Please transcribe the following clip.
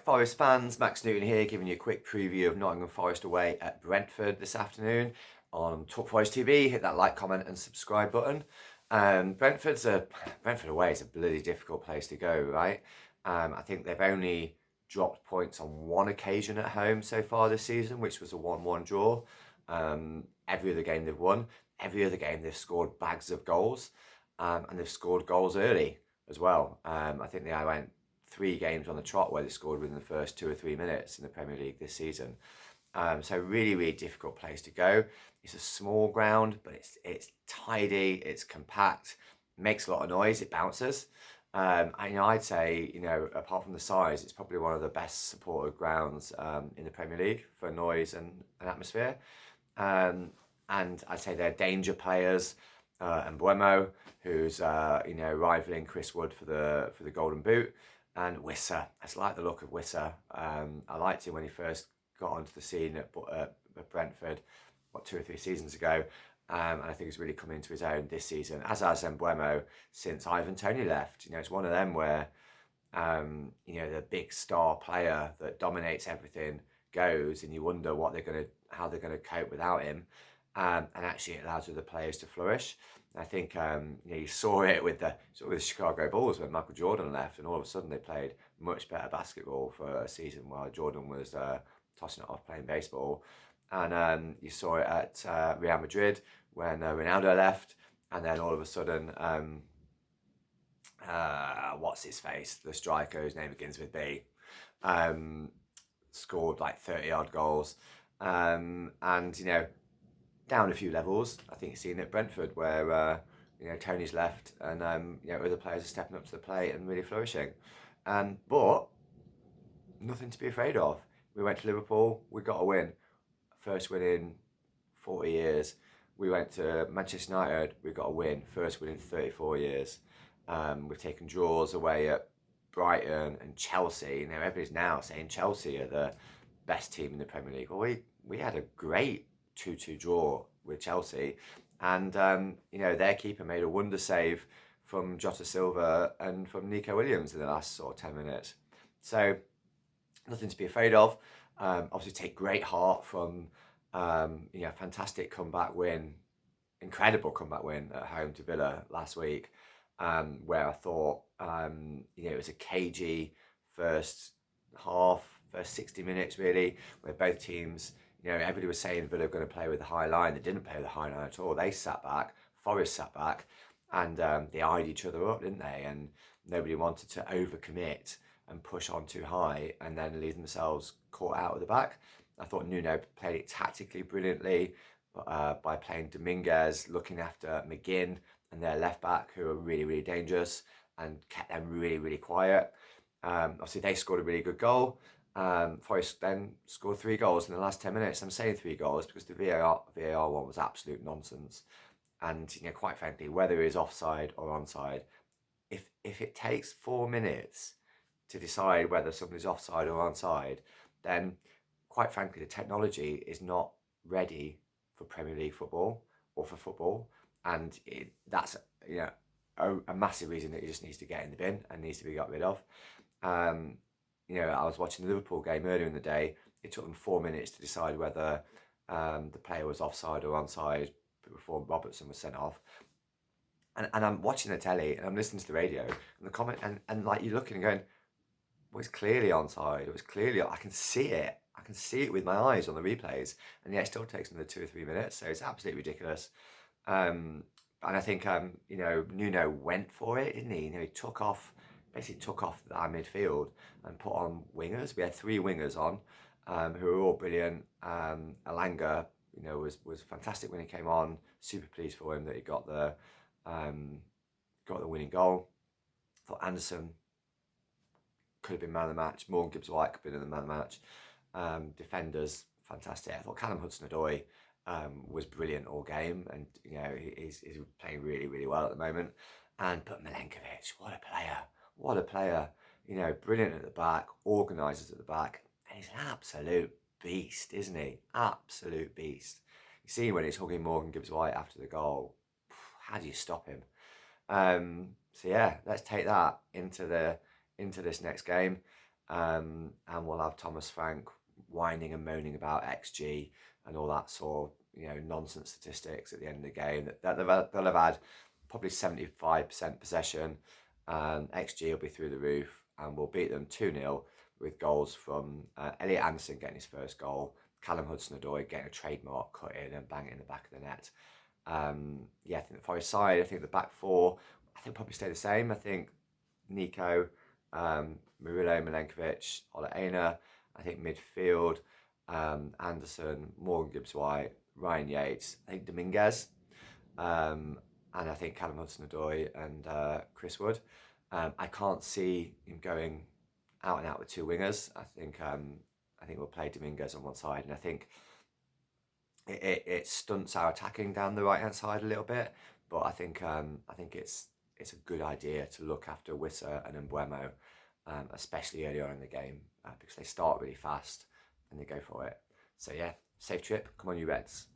Forest fans, Max Newton here, giving you a quick preview of Nottingham Forest away at Brentford this afternoon on Talk Forest TV. Hit that like, comment, and subscribe button. Brentford away is a bloody difficult place to go, right? I think they've only dropped points on one occasion at home so far this season, which was a 1-1 draw. Every other game they've won. Every other game they've scored bags of goals, and they've scored goals early as well. I think I went 3 games on the trot where they scored within the first 2 or 3 minutes in the Premier League this season. So really, really difficult place to go. It's a small ground, but it's tidy, it's compact, makes a lot of noise, it bounces. And I'd say, apart from the size, it's probably one of the best supported grounds in the Premier League for noise and atmosphere. And I'd say they're danger players. And Buemo, who's rivaling Chris Wood for the Golden Boot. And Wissa, I just like the look of Wissa. I liked him when he first got onto the scene at Brentford, 2 or 3 seasons ago. And I think he's really come into his own this season, as has Buemo since Ivan Toney left. It's one of them where, the big star player that dominates everything goes, and you wonder how they're gonna cope without him. And actually, it allows other players to flourish. I think you saw it with the Chicago Bulls when Michael Jordan left, and all of a sudden they played much better basketball for a season while Jordan was tossing it off playing baseball. And you saw it at Real Madrid when Ronaldo left, and then all of a sudden, what's his face? The striker whose name begins with B, scored like 30-odd goals, and down a few levels. I think you've seen at Brentford where Tony's left and other players are stepping up to the plate and really flourishing. But nothing to be afraid of. We went to Liverpool, we got a win. First win in 40 years. We went to Manchester United, we got a win. First win in 34 years. We've taken draws away at Brighton and Chelsea. Everybody's now saying Chelsea are the best team in the Premier League. Well, we had a great 2-2 draw with Chelsea, and their keeper made a wonder save from Jota Silva and from Nico Williams in the last 10 minutes. So nothing to be afraid of. Obviously take great heart from fantastic comeback win, incredible comeback win at home to Villa last week, where I thought it was a cagey first half, first 60 minutes really, where both teams, everybody was saying Villa were going to play with the high line. They didn't play with the high line at all. They sat back, Forest sat back, and they eyed each other up, didn't they? And nobody wanted to overcommit and push on too high and then leave themselves caught out at the back. I thought Nuno played it tactically brilliantly by playing Dominguez, looking after McGinn and their left back, who are really, really dangerous, and kept them really, really quiet. Obviously, they scored a really good goal. Forest then scored 3 goals in the last 10 minutes. I'm saying 3 goals because the VAR one was absolute nonsense. And quite frankly, whether it is offside or onside, if it takes 4 minutes to decide whether somebody's offside or onside, then quite frankly, the technology is not ready for Premier League football or for football, and that's a massive reason that it just needs to get in the bin and needs to be got rid of. I was watching the Liverpool game earlier in the day. It took them 4 minutes to decide whether the player was offside or onside before Robertson was sent off. And I'm watching the telly and I'm listening to the radio and the comment and like you're looking and going, well, it's clearly onside. It was clearly, I can see it. I can see it with my eyes on the replays, and yet it still takes another 2 or 3 minutes. So it's absolutely ridiculous. And I think Nuno went for it, didn't he? He basically took off our midfield and put on wingers. We had 3 wingers on, who were all brilliant. Alanga, was fantastic when he came on. Super pleased for him that he got the winning goal. I thought Anderson could have been man of the match. Morgan Gibbs-White could have been in the man of the match. Defenders, fantastic. I thought Callum Hudson-Odoi was brilliant all game, and he's playing really, really well at the moment. But Milenkovic, what a player! Brilliant at the back, organises at the back, and he's an absolute beast, isn't he? Absolute beast. You see when he's hugging Morgan Gibbs-White after the goal. How do you stop him? So yeah, let's take that into this next game. And we'll have Thomas Frank whining and moaning about XG and all that sort of nonsense statistics at the end of the game. They'll have had probably 75% possession. XG will be through the roof, and we'll beat them 2-0 with goals from Elliot Anderson getting his first goal, Callum Hudson-Odoi getting a trademark cut in and bang it in the back of the net. I think the Forest side, I think the back four, I think probably stay the same. I think Nico, Murillo, Milenkovic, Ola Aina. I think midfield, Anderson, Morgan Gibbs-White, Ryan Yates. I think Dominguez, and I think Callum Hudson-Odoi and Chris Wood. I can't see him going out and out with two wingers. I think we'll play Dominguez on one side, and I think it stunts our attacking down the right hand side a little bit. But I think it's a good idea to look after Wissa and Mbuemo, especially early on in the game, because they start really fast and they go for it. So yeah, safe trip. Come on, you Reds.